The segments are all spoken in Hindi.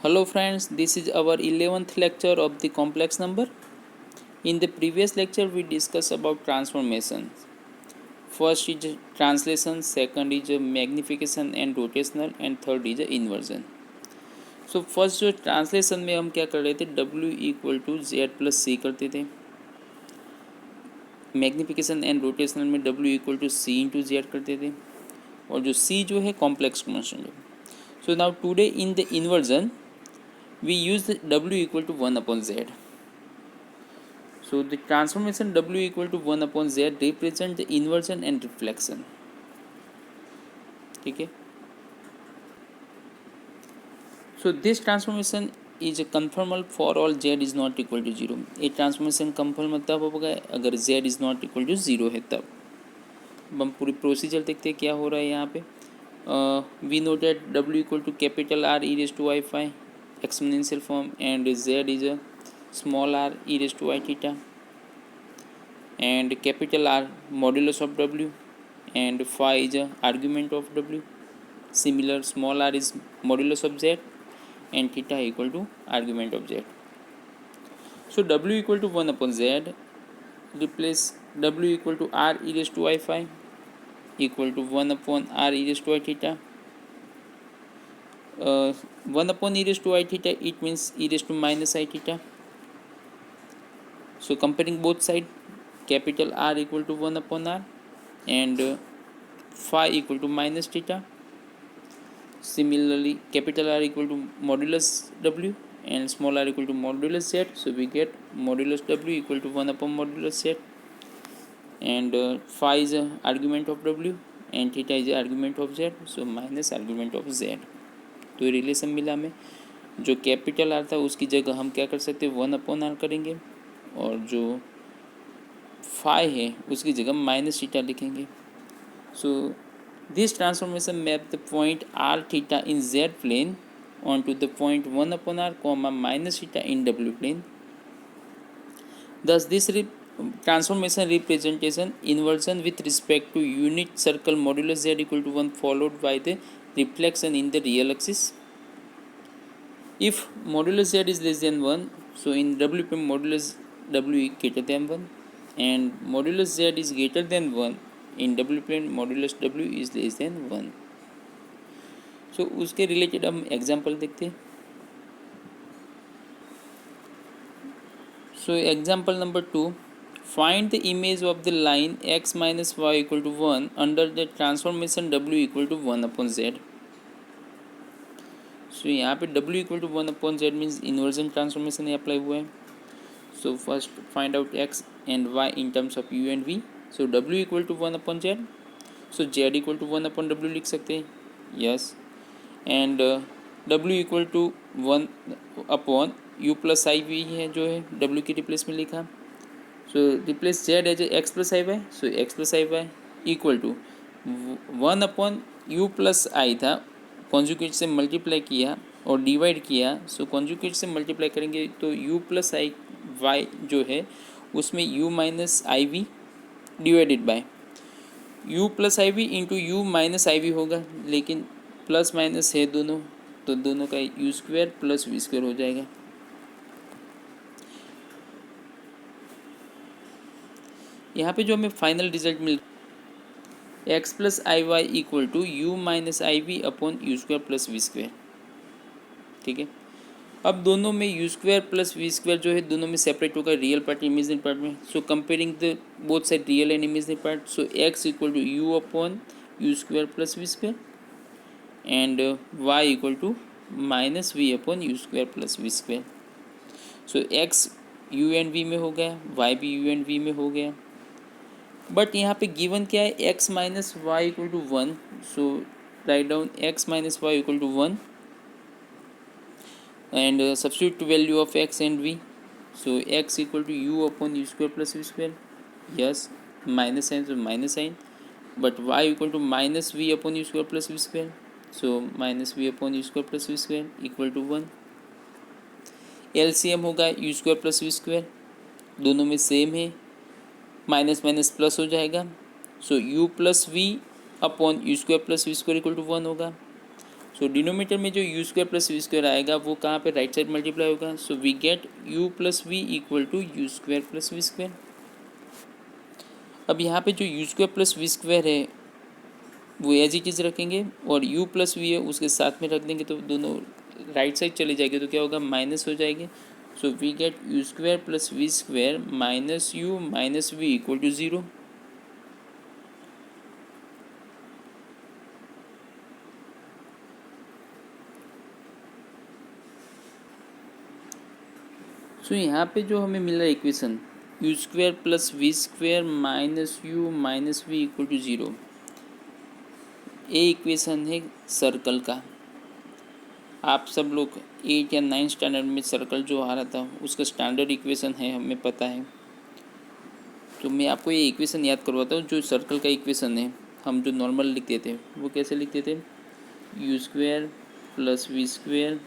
Hello friends, this is our 11th lecture of the complex number. In the previous lecture we discussed about transformations. First is translation, second is magnification and rotational and third is inversion. So first जो ट्रांसलेशन में हम क्या कर रहे थे, W equal to Z plus C करते थे. मैग्निफिकेशन एंड रोटेशनल में W equal to C into Z करते थे और जो C जो है कॉम्प्लेक्स कांस्टेंट है. So now today in the inversion we use the W equal to 1 upon Z. So the transformation W equal to 1 upon Z represent the inversion and reflection. ठीक है. So this transformation is a conformal for all Z is not equal to 0. ये ट्रांसफॉर्मेशन कंफर्म तब होगा अगर Z is not equal to 0 है तब. अब हम पूरी प्रोसीजर देखते हैं क्या हो रहा है यहाँ पे. We know that W equal to capital R e raised to I phi exponential form and Z is a small r e raised to I theta and capital R modulus of W and phi is a argument of W. Similar small r is modulus of Z and theta equal to argument of Z. So W equal to 1 upon Z, replace W equal to R e raised to I phi equal to 1 upon R e raised to I theta. 1 upon e raised to I theta, it means e raised to minus I theta. So comparing both sides, capital R equal to 1 upon R and phi equal to minus theta. Similarly, capital R equal to modulus W and small r equal to modulus Z. So we get modulus W equal to 1 upon modulus Z and phi is a argument of W and theta is a argument of Z. So minus argument of Z. तो ये रिलेशन मिला हमें. जो कैपिटल आर था उसकी जगह हम क्या कर सकते हैं, 1 अपॉन आर करेंगे और जो फाई है उसकी जगह माइनस थीटा लिखेंगे. So this transformation map the point r theta in z plane onto the point 1 upon r comma minus theta in डब्ल्यू plane. Thus this transformation representation inversion with respect to unit circle modulus Z equal to 1 followed by the reflection in the real axis. If modulus Z is less than 1, so in W plane modulus W is greater than 1 and modulus Z is greater than 1, in W plane modulus W is less than 1. So उसके रिलेटेड हम एग्जाम्पल देखते हैं. So example number 2, find the image of the line x minus y equal to 1 under the transformation W equal to 1 upon Z. So यहाँ पे W equal to 1 upon Z means inversion transformation ये अप्लाई हुआ है. So first find out x and y in terms of u and v. So W equal to 1 upon Z. So Z equal to 1 upon W लिख सकते हैं. Yes. And W equal to 1 upon u plus I V है जो है W की रिप्लेस में लिखा. So replace Z as X plus I Y. So X plus I Y equal to 1 upon u plus I था, कॉन्जुगेट से मल्टीप्लाई किया और डिवाइड किया. सो कॉन्जुगेट से मल्टीप्लाई करेंगे तो u प्लस आई वाई जो है उसमें u minus i v divided by u plus I v into u minus i v होगा, लेकिन प्लस माइनस है दोनों तो दोनों का u square plus we square हो जाएगा. यहाँ पे जो हमें फाइनल रिजल्ट मिल x plus I Y equal to u minus i v upon you square plus we square. ठीक है. अब दोनों में u square plus we square जो है दोनों में सेपरेट होगा, रियल पार्ट इमेजनरी पार्ट में. So comparing the both side real and imaginary part, so x equal to you upon you square plus we square and y equal to minus we upon you square plus we square. So x u and v में हो गया, वाई भी यू एंड वी में हो गया. बट यहाँ पे गिवन क्या है, x minus Y equal to 1. So write down x minus Y equal to 1 and substitute value of x and v. So x equal to you upon you square plus we square. Yes, minus sign तो minus sign, but y equal to minus we upon you square plus we square. So minus we upon you square plus we square equal to 1. LCM होगा U square plus we square, दोनों में सेम है, माइनस माइनस प्लस हो जाएगा. So u plus v upon you square plus we square equal to 1 होगा. सो डिनोमीटर में जो u square plus we square आएगा वो कहाँ पे राइट साइड मल्टीप्लाई होगा. So we get u plus v equal to u square plus we square. अब यहाँ पे जो u square plus we square है वो एज इट इज़ रखेंगे और u प्लस वी है उसके साथ में रख देंगे तो दोनों राइट साइड चले जाएंगे तो क्या होगा माइनस हो जाएगी. So we get u square plus we square minus u minus v equal to 0. So यहाँ पे जो हमें मिला equation u square plus we square minus u minus v equal to 0, ये इक्वेशन है सर्कल का. आप सब लोग 8 या 9 स्टैंडर्ड में सर्कल जो आ रहा था उसका स्टैंडर्ड इक्वेशन है, हमें पता है. तो मैं आपको ये इक्वेशन याद करवाता हूँ. जो सर्कल का इक्वेशन है हम जो नॉर्मल लिखते थे वो कैसे लिखते थे, u square plus we square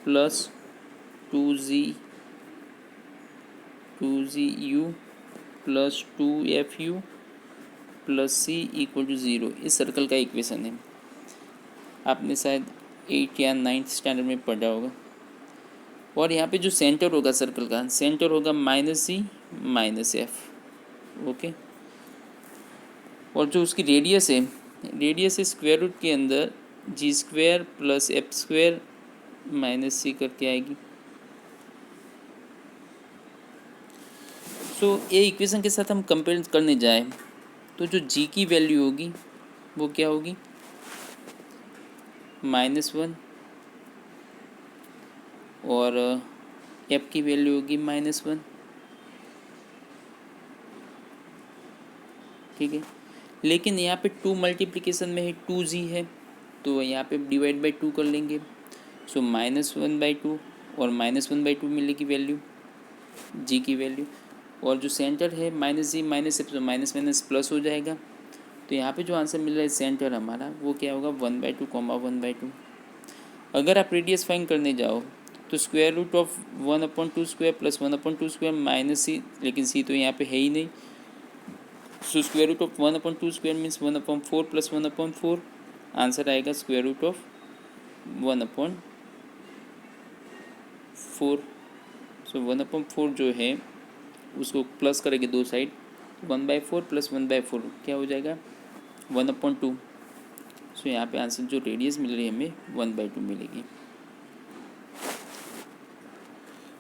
plus 2z u plus 2f u plus c equal to 0. इस सर्कल का इक्वेशन है. आपने शायद 8 या 9th स्टैंडर्ड में पढ़ा होगा. और यहाँ पे जो सेंटर होगा सर्कल का सेंटर होगा minus C minus F. Okay. और जो उसकी रेडियस है स्क्वायर रूट के अंदर G square plus F square minus C करके आएगी. सो ये इक्वेशन के साथ हम कंपेयर करने जाए तो जो जी की वैल्यू होगी वो क्या होगी -1 और एफ की वैल्यू होगी -1. ठीक है. लेकिन यहाँ पे 2 मल्टीप्लिकेशन में है 2z है तो यहाँ पे डिवाइड बाई 2 कर लेंगे. सो -1/2 और -1/2 मिलेगी वैल्यू जी की वैल्यू. और जो सेंटर है -g -f तो माइनस माइनस प्लस हो जाएगा. तो यहाँ पे जो आंसर मिल रहा है सेंटर हमारा वो क्या होगा 1/2 1/2. अगर आप रेडियस फाइंड करने जाओ तो square root of 1/2 square plus 1/2 square minus C, लेकिन सी तो यहाँ पे है ही नहीं. So square root of 1/2 square means 1/4 plus 1/4. Answer आएगा स्क्वायर रूट ऑफ 1/4. सो 1/4 जो है उसको प्लस करेंगे दो साइड 1/4 प्लस 1/4 क्या हो जाएगा 1/2. सो यहाँ पे आंसर जो रेडियस मिल रही है हमें 1/2 मिलेगी.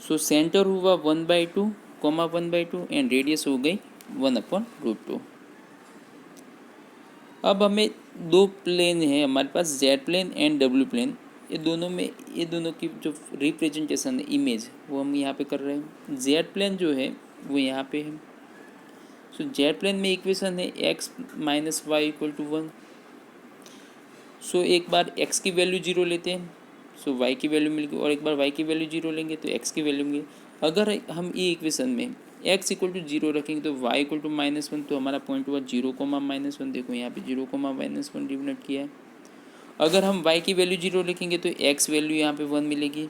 सो सेंटर हुआ 1/2 1/2 एंड रेडियस हो गई 1/√2. अब हमें दो प्लेन है हमारे पास Z plane and W plane. ये दोनों की जो रिप्रेजेंटेशन है इमेज वो हम यहाँ पे कर रहे हैं. जेड प्लेन जो है वो यहाँ पे है. सो जेड प्लेन में इक्वेशन है x - y = 1. सो एक बार x की वैल्यू 0 लेते हैं सो y की वैल्यू मिल गई और एक बार y की वैल्यू 0 लेंगे तो x की वैल्यू मिल गई. अगर हम ये इक्वेशन में x = 0 रखेंगे तो y = -1 तो हमारा पॉइंट हुआ 0, -1. देखो यहाँ पे 0, -1 डिनोट किया है. अगर हम y की वैल्यू 0 लिखेंगे तो x वैल्यू यहाँ पे 1 मिलेगी.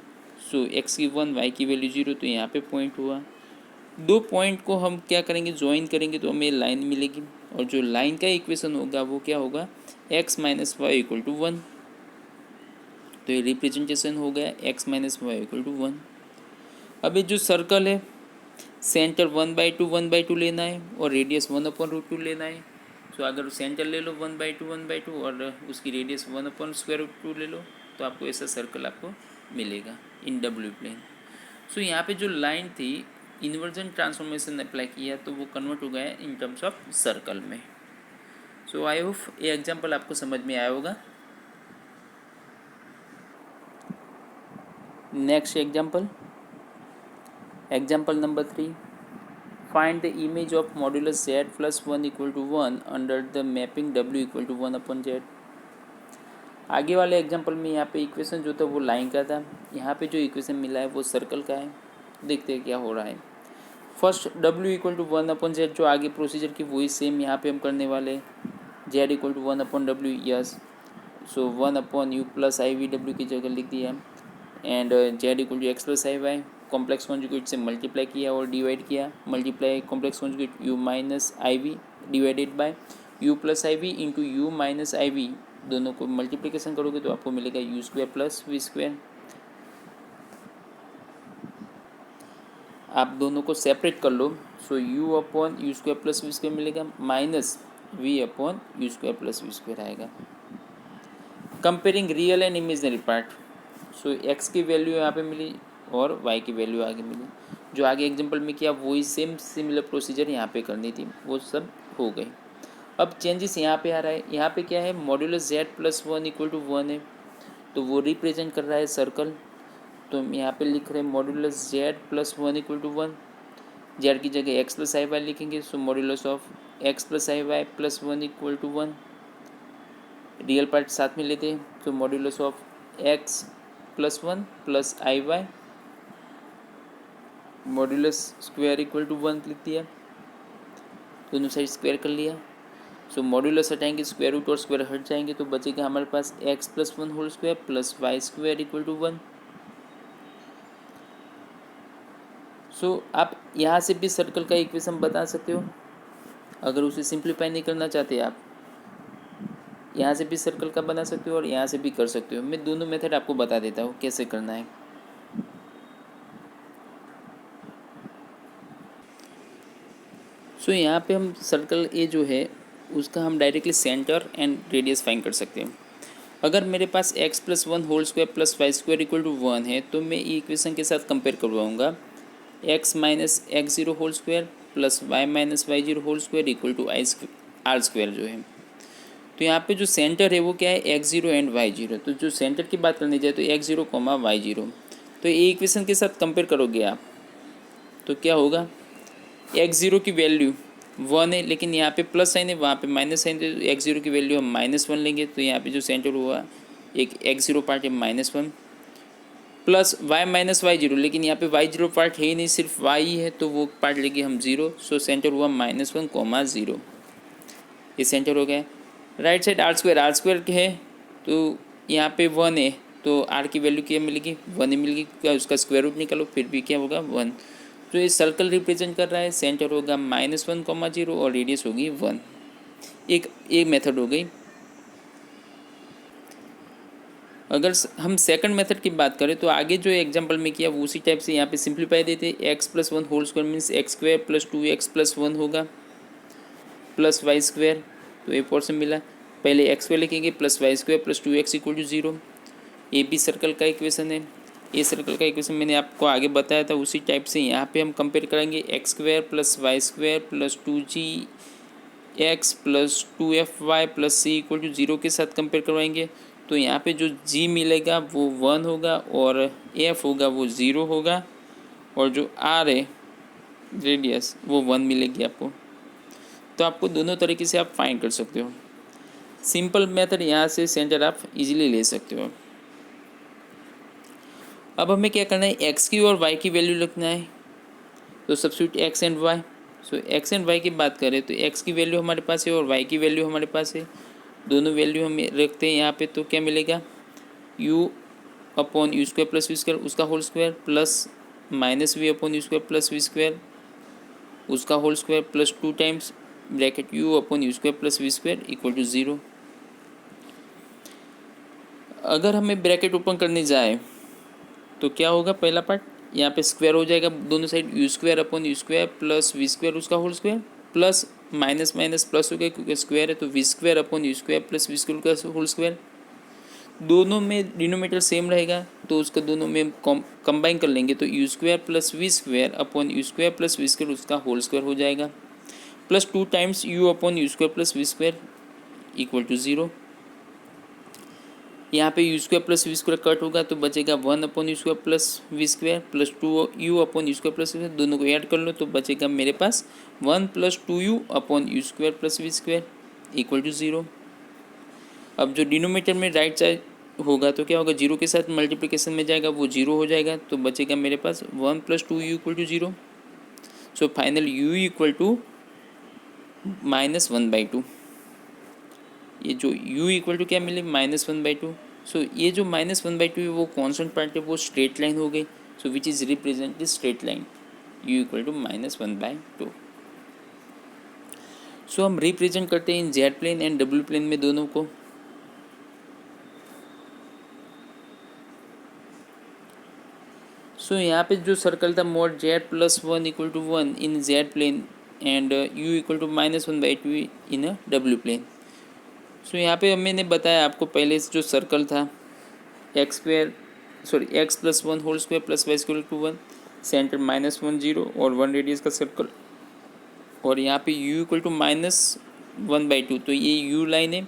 सो x की 1 y की वैल्यू 0 तो यहाँ पे पॉइंट हुआ. दो पॉइंट को हम क्या करेंगे ज्वाइन करेंगे तो हमें लाइन मिलेगी और जो लाइन का इक्वेशन होगा वो क्या होगा x - y = 1. तो ये रिप्रेजेंटेशन हो गया x - y = 1. अब ये जो सर्कल है सेंटर 1/2 लेना है और रेडियस 1/√2 लेना है. तो अगर सेंटर ले लो 1/2 और उसकी रेडियस 1/√2 ले लो तो आपको ऐसा सर्कल आपको मिलेगा इन डब्ल्यू प्लेन. सो यहाँ पे जो लाइन थी इन्वर्जन ट्रांसफॉर्मेशन अप्लाई किया तो वो कन्वर्ट हो गया इन टर्म्स ऑफ सर्कल में. सो आई होप ये एग्जांपल आपको समझ में आया होगा. Next example number 3. Find the image of modulus z + 1 = 1 under the mapping w = 1/z. आगे वाले एग्जांपल में यहाँ पे इक्वेशन जो था वो लाइन का था. यहाँ पे जो इक्वेशन मिला है वो सर्कल का है. देखते हैं क्या हो रहा है. फर्स्ट w = 1/z जो आगे प्रोसीजर की वही सेम यहाँ पे हम करने वाले. z = 1/w. यस. सो 1/u + iv की जगह लिख दिया and z = x + iy. Complex conjugate से मल्टीप्लाई किया और डिवाइड किया. Multiply complex conjugate u - iv divided by u + iv into u - iv दोनों को मल्टीप्लिकेशन करोगे तो आपको मिलेगा u square plus we square. आप दोनों को सेपरेट कर लो, so u upon you square plus we square मिलेगा minus we upon you square plus we square आएगा। Comparing real and imaginary part, so x की वैल्यू यहाँ पे मिली और वाई की वैल्यू आगे मिली। जो आगे एग्जांपल में किया वही सेम सिमिलर प्रोसीजर यहाँ पे करनी थी, वो सब हो गई। अब चेंजेस यहाँ पे आ रहा है, यहाँ पे क्या है, modulus z plus one equal to one है, तो वो रिप्रेजेंट कर रहा है सर्कल। तो हम यहाँ पे लिख रहे हैं modulus z plus one equal to one. Z की जगह एक्स प्लस आई वाई लिखेंगे, so modulus of x plus I y plus one equal to one. Real part साथ में लेते हैं, तो modulus of x plus one plus I y modulus square equal to one लिख दिया, दोनों साइड स्क्वायर कर लिया। सो मॉड्यूलस हटाएंगे, स्क्वायर रूट और स्क्वायर हट जाएंगे, तो बचेगा हमारे पास x plus one whole square plus y square equal to one. So आप यहाँ से भी सर्कल का इक्वेशन बता सकते हो, अगर उसे सिंप्लीफाई नहीं करना चाहते आप यहाँ से भी सर्कल का बना सकते हो और यहाँ से भी कर सकते हो। मैं दोनों मेथड आपको बता देता हूँ कैसे करना है। सो यहाँ पे हम सर्कल ए जो है उसका हम directly centre and radius find कर सकते हैं। अगर मेरे पास x plus one whole square plus y square equal to one है, तो मैं ये इक्वेशन के साथ कंपेयर करवाऊँगा x minus x zero whole square plus y minus y zero whole square equal to r square जो है। तो यहाँ पे जो सेंटर है वो क्या है, x zero and y zero. तो जो सेंटर की बात करनी जाए तो x zero comma y zero, तो ये इक्वेशन के साथ कंपेयर करोगे आप तो क्या होगा, एक्स जीरो की वैल्यू वन है, लेकिन यहाँ पे प्लस साइन है, वहाँ पे माइनस साइन है, तो एक्स जीरो की वैल्यू हम माइनस वन लेंगे। तो यहाँ पे जो सेंटर हुआ एक एक्स जीरो पार्ट है minus one plus y minus y zero, लेकिन यहाँ पे वाई जीरो पार्ट है ही नहीं, सिर्फ वाई ही है, तो वो पार्ट लेंगे हम जीरो। सो सेंटर हुआ माइनस वन कॉमा जीरो, ये सेंटर हो गया। राइट साइड आर स्क्वायर है, तो यहाँ पे वन है, तो आर की वैल्यू क्या मिलेगी, वन ही मिलेगी। क्या उसका स्क्वायर रूट निकालो फिर भी क्या होगा, वन। तो ये सर्कल रिप्रेजेंट कर रहा है, सेंटर होगा माइनस वन कॉमा जीरो और रेडियस होगी वन। एक मेथड हो गई। अगर हम सेकंड मेथड की बात करें तो आगे जो एग्जांपल में किया वो उसी टाइप से यहाँ पे सिंप्लीफाई देते। X plus one whole square means x square plus two x plus one होगा प्लस वाई स्क्वायर, तो ये पोर्शन मिला। पहले एक्स स्क्वायर लिखेंगे plus y square plus two x equal to zero. ये भी सर्कल का इक्वेशन है। ये सर्कल का इक्वेशन मैंने आपको आगे बताया था, उसी टाइप से यहाँ पे हम कंपेयर करेंगे x square plus y square plus two g x plus two f y plus c equal to zero के साथ कंपेयर करवाएंगे। तो यहाँ पे जो जी मिलेगा वो वन होगा और एफ होगा वो ज़ीरो होगा, और जो आर है रेडियस वो वन मिलेगी आपको। तो आपको दोनों तरीके से आप फाइंड कर सकते हो। सिंपल मेथड यहाँ से सेंटर आप इजीली ले सकते हो। अब हमें क्या करना है, एक्स की और वाई की वैल्यू लिखना है, तो substitute x and y. So x and y की बात करें तो एक्स की वैल्यू हमारे पास है और वाई की वैल्यू हमारे पास है, दोनों वैल्यू हम रखते हैं यहाँ पे। तो क्या मिलेगा, u upon you square plus we square उसका whole square plus minus we upon you square plus we square उसका whole square plus two times bracket u upon you square plus we square equal to zero. अगर हमें ब्रैकेट ओपन करने जाए तो क्या होगा, पहला पार्ट यहाँ पे स्क्वायर हो जाएगा दोनों side, u square upon you square plus we square उसका whole square plus minus minus plus हो गया क्योंकि स्क्वायर है, तो v square upon you square plus we square का होल स्क्वायर। दोनों में डिनोमीटर सेम रहेगा तो उसका दोनों में कंबाइन कर लेंगे, तो u square plus we square upon you square plus we square उसका होल स्क्वायर हो जाएगा plus two times u upon you square plus we square equal to zero. यहाँ पे u square plus we square cut होगा तो बचेगा one upon you square plus we square plus two you upon you square plus we square, दोनों को ऐड कर लो तो बचेगा मेरे पास one plus two you upon you square plus we square equal to zero. अब जो डिनोमीटर में राइट साइड होगा तो क्या होगा, जीरो के साथ मल्टीप्लिकेशन में जाएगा वो जीरो हो जाएगा, तो बचेगा मेरे पास one plus two u equal to zero. So final u equal to minus one by two. ये जो u इक्वल टू क्या मिले, minus one by two. So ये जो माइनस वन बाई टू है वो कॉन्स्टेंट पार्ट है, वो स्ट्रेट लाइन हो गई। So which is represent the straight line u equal to minus one by two. So हम रिप्रेजेंट करते हैं in z plane and W plane में दोनों को। सो यहाँ पे जो सर्कल था mod z+1 equal to 1 in z plane and u equal to -1/2 in a w plane. So यहाँ पे मैंने बताया आपको पहले जो सर्कल था x+1 whole square plus y square to 1, centre -1 0 और 1 रेडियस का सर्कल, और यहाँ पे u इक्वल टू -1/2, तो ये u लाइन है,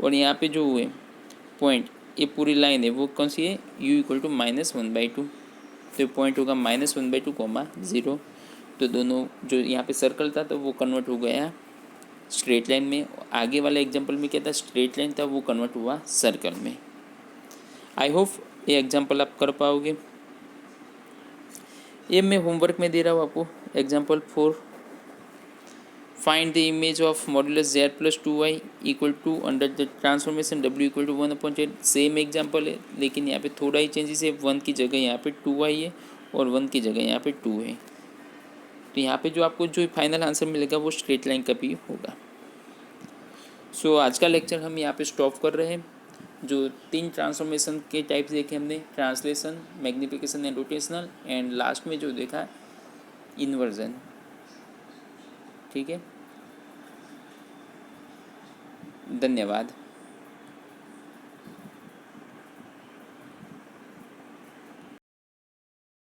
और यहाँ पे जो हुए पॉइंट ये पूरी लाइन है वो कौन सी है, u इक्वल टू -1/2, तो ये पॉइंट होगा -1/2, 0। तो दोनों जो यहाँ पे सर्कल था तो वो कन्वर्ट हो गया स्ट्रेट लाइन में। आगे वाले एग्जांपल में क्या था, स्ट्रेट लाइन था, वो कन्वर्ट हुआ सर्कल में। आई होप ये एग्जांपल आप कर पाओगे। ये मैं होमवर्क में दे रहा हूँ आपको। Example 4, find the image of modulus z+2y equal to under the transformation w equal to 1/z। Same example है लेकिन यहाँ पे थोड़ा ही चेंजेस है, 1 की जगह यहाँ पे 2y है और 1 की जगह यहाँ पे 2 है। तो यहाँ पे जो आपको जो फाइनल आंसर मिलेगा वो स्ट्रेट लाइन का भी होगा। सो आज का लेक्चर हम यहाँ पे स्टॉप कर रहे हैं। जो 3 ट्रांसफॉर्मेशन के टाइप्स देखे हमने, translation, magnification and rotational, and last में जो देखा इन्वर्जन। ठीक है, धन्यवाद।